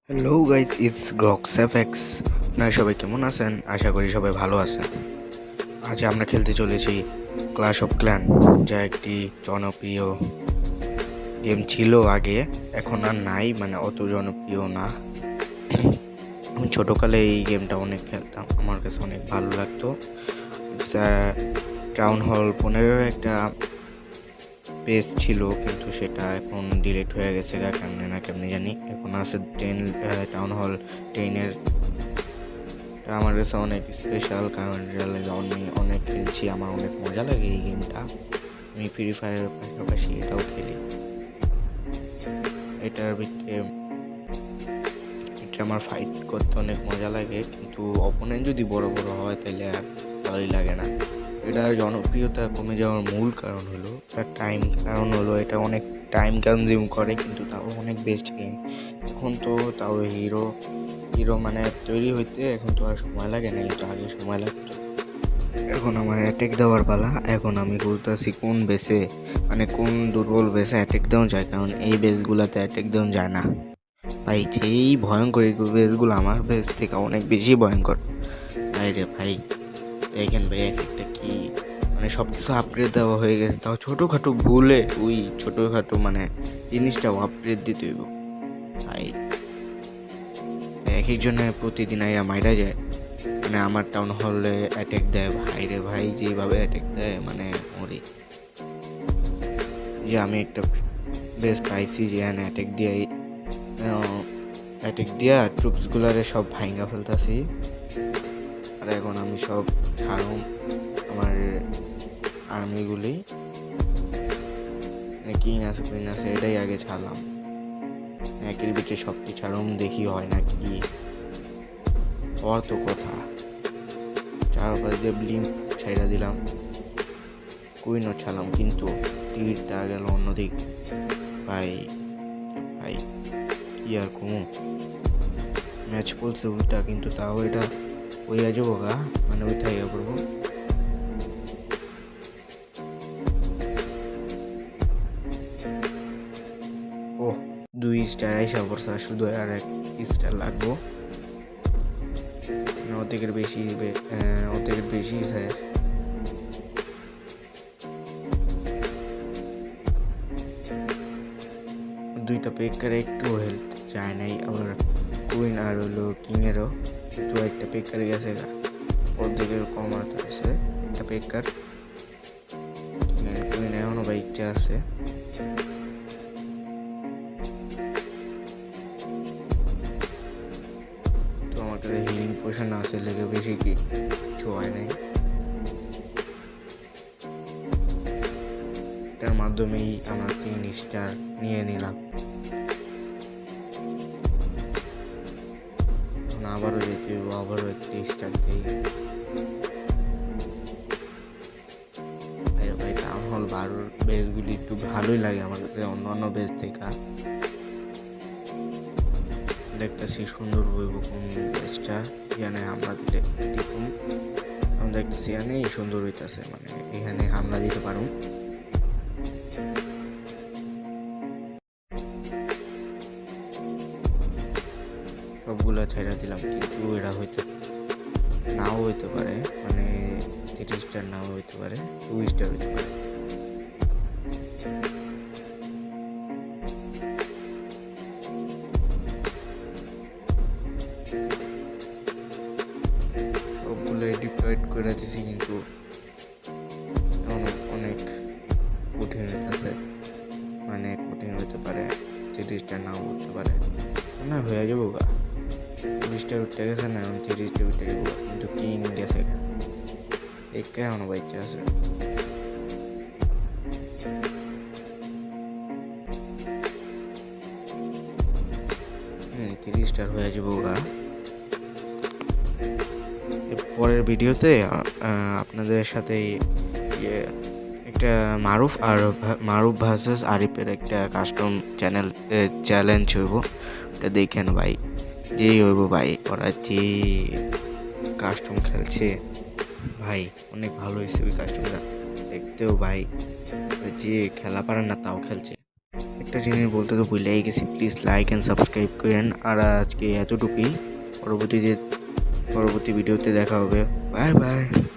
Hello guys, it's গ্রক্সএফএক্স। আপনারা সবাই কেমন আছেন? আশা করি সবাই ভালো আছেন। আজ আমরা খেলতে চলেছি ক্ল্যাশ অফ ক্ল্যান, যা একটি জনপ্রিয় গেম ছিল আগে, এখন আর নাই, মানে অত জনপ্রিয় না। আমি ছোটোকালে এই গেমটা অনেক খেলতাম, আমার কাছে অনেক ভালো লাগতো। টাউন হল 15 একটা পেজ ছিল, কিন্তু সেটা এখন ডিলিট হয়ে গেছে কেমনে না কেমনি জানি। এখন আছে 10 টাউন হল 10-এর। আমার কাছে অনেক স্পেশাল, কারণ আমি অনেক খেলছি, আমার অনেক মজা লাগে এই গেমটা। আমি ফ্রি ফায়ারের পাশাপাশি এটাও খেলি। এটার ভিতরে আমার ফাইট করতে অনেক মজা লাগে, কিন্তু অপোনেন্ট যদি বড় বড় হয় তাহলে আর ভালোই লাগে না। এটার জনপ্রিয়তা কমে যাওয়ার মূল কারণ হলো এটা অনেক টাইম কনজিউম করে, কিন্তু তাও অনেক বেস্ট গেম। এখন তো তাও হিরো মানে তৈরি হইতে এখন তো আর সময় লাগে না, কিন্তু আগে সময় লাগতো। এখন আমার অ্যাটাক দেওয়ার পালা। এখন আমি বলতেছি কোন বেসে, মানে কোন দুর্বল বেসে অ্যাটাক দেওয়া যায়, কারণ এই বেসগুলোতে অ্যাটাক দেওয়া যায় না ভাই। যেই ভয়ঙ্কর এই বেসগুলো আমার বেস থেকে অনেক বেশি ভয়ঙ্কর ভাই রে ভাই। দেখেন ভাই, এক একটা কি মানে সব কিছু আপগ্রেড দেওয়া হয়ে গেছে, তাও ছোটোখাটো ভুলে ওই ছোটোখাটো মানে জিনিসটাও আপগ্রেড দিতে হইব ভাই। এক একজনে প্রতিদিন আইয়া মাইরা যায়, মানে আমার টাউন হলে অ্যাটাক দেয় ভাই রে ভাই, যেভাবে অ্যাটাক দেয় মানে মরি। যে আমি একটা বেশ পাইছি যে অ্যাটাক দিয়া ট্রুপসগুলারে সব ভাঙ্গা ফেলতাছি। আর এখন আমি সব ছাড়ুম আমার আর্মিগুলি, মানে কিং আছে কুইন আছে এটাই আগে ছাড়লাম, একের ভিতরে সবটি ছাড়ুম, দেখি হয় না কি। হওয়ার তো কথা, চারপাশ দিয়ে ব্লিম্প ছাইড়া দিলাম, কুইনও ছাড়লাম, কিন্তু তীরটা গেল অন্যদিক ভাই। ভাই কি আর কমু, ম্যাচ বলছে উল্টা, কিন্তু তাও এটা ওইয়া যাবো গা, মানে ওইটা ইয়ে করবো। ও 2 স্টার আইসা পড়ছে, শুধু আর 1 স্টার লাগবো, অর্ধেকের বেশি স্যার। দুইটা পেকারে একটু হেলথ চায় নাই, আবার কুইন আর হলো কিংয়েরও তো একটা পেকার গেছে গা, অর্ধেকের কম আছে একটা পেকার। কুইন এখনো বা ইচ্ছা আছে। তো আমার কাছে হিলিং পোশন আছে লেগে বেশি কিছু হয় নাই। এটার মাধ্যমেই আমরা 3 স্টার নিয়ে নিলাম। আবারও যেতে হইব, আবারও 1 স্টার দিই ভাই। টাউন হল 12 বেসগুলি একটু ভালোই লাগে আমার কাছে অন্যান্য বেস থেকে। দেখতেছি সুন্দর হইব কোন বেসটা, এখানে হামলা দিলে দেখুন। আমি দেখতেছি এখানে সুন্দর হইতেছে, মানে এখানে হামলা দিতে পারুন। সবগুলা ছাইড়া দিলাম, কিন্তু এরা নাও হইতে পারে, মানে 3 স্টার নাও হইতে পারে, 2 স্টার হইতে পারে। সবগুলো ডিপ্লয়েড করে দিছি, কিন্তু অনেক কঠিন হইতেছে, মানে কঠিন হইতে পারে, 3 স্টার নাও হতে পারে, না হয়ে যাবো গা। 2 স্টার উঠতে গেছে না, এখন 3 স্টার উঠে যাবো, কিন্তু কিং গেছে গা, একে এখনো বাচ্চা আছে। হুম, 3 স্টার হয়ে যাবো গা। পরের ভিডিওতে আপনাদের সাথে ইয়ে একটা মারুফ ভার্সেস আরিফের একটা কাস্টম চ্যালেঞ্জ হইব, ওটা দেখেন ভাই। যেই হইব ভাই, ওরা যে কাস্টম খেলছে ভাই অনেক ভালো হয়েছে ওই কাস্টমটা দেখতেও ভাই, যে খেলা পারে না তাও খেলছে। একটা জিনিস বলতে তো ভুলেই গেছি, প্লিজ লাইক অ্যান্ড সাবস্ক্রাইব করেন। আর আজকে এতটুকুই, পরবর্তী ভিডিওতে দেখা হবে। Bye bye.